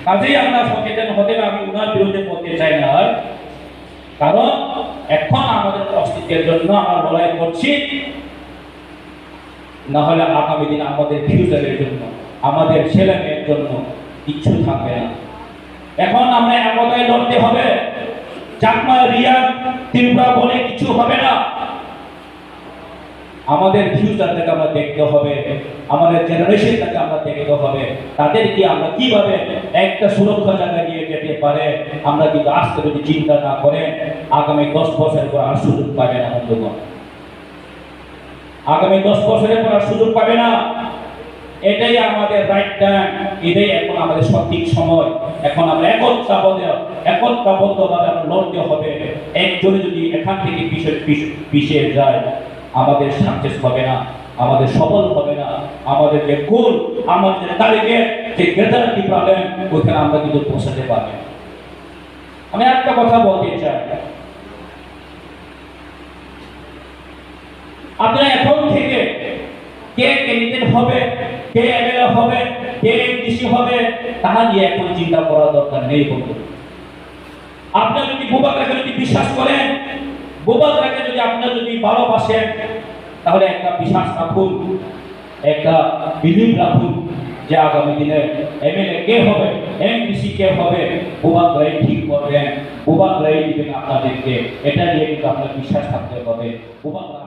কাজেই আমরা সচেতন হতে হবে। আমি উনার বিরুদ্ধে বলতে চাই না, কারণ এখন আমাদের অস্তিত্বের জন্য আমরা লড়াই করছি, না হলে আগামী দিন আমাদের ফিউচারের জন্য, আমাদের ছেলে মেয়ের জন্য কিচ্ছু থাকবে না। এখন আমরা একতায় লড়তে হবে। চাকমা, রিয়া, ত্রিপুরা বলে কিছু হবে না। আমাদের ফিউচারটাকে আমরা দেখতে হবে, আমাদের জেনারেশনটাকে আমরা দেখতে হবে, তাদেরকে আমরা কিভাবে একটা সুরক্ষা জায়গায় নিয়ে যেতে পারে। আমরা কিন্তু আজকে যদি চিন্তা না করে আগামী 10 বছরের পর আর সুযোগ পাবে না বন্ধুগণ। আগামী 10 বছরের পর আর সুযোগ পাবে না। এটাই আমাদের রাইট টাইম, এটাই এখন আমাদের সঠিক সময়। এখন আমরা একতাবদ্ধভাবে আমরা লড়তে হবে। একজনে যদি এখান থেকে পিছিয়ে যায়, আমাদের সাকসেস হবে না, আমাদের সফল হবে না। আমাদের যে গোল, আমাদের টার্গেট, যে গ্রেটারটি প্রবলেম, ওখানে আমরা কিন্তু পৌঁছাতে পারবো। আমি একটা কথা বলতে চাই, আপনারা এখন থেকে কে ক্যান্ডিডেট হবে, কে এমএলএ হবে, কে এমডিসি হবে, তাহা নিয়ে এখন চিন্তা করার দরকার নেই বন্ধু। আপনারা যদি বুবাকরাকে যদি বিশ্বাস করেন, বুবাকরাকে যদি আপনারা যদি ভালোবাসেন, তাহলে একটা বিশ্বাস রাখুন, একটা বিলিভ রাখুন যে আগামী দিনে এমএলএ কে হবে, এমডিসি কে হবে, বুবাকরাই ঠিক করবেন, বুবাকরাই দিবেন আপনাদেরকে। এটা নিয়ে কিন্তু আপনার বিশ্বাস থাকতে হবে। বুবাকরা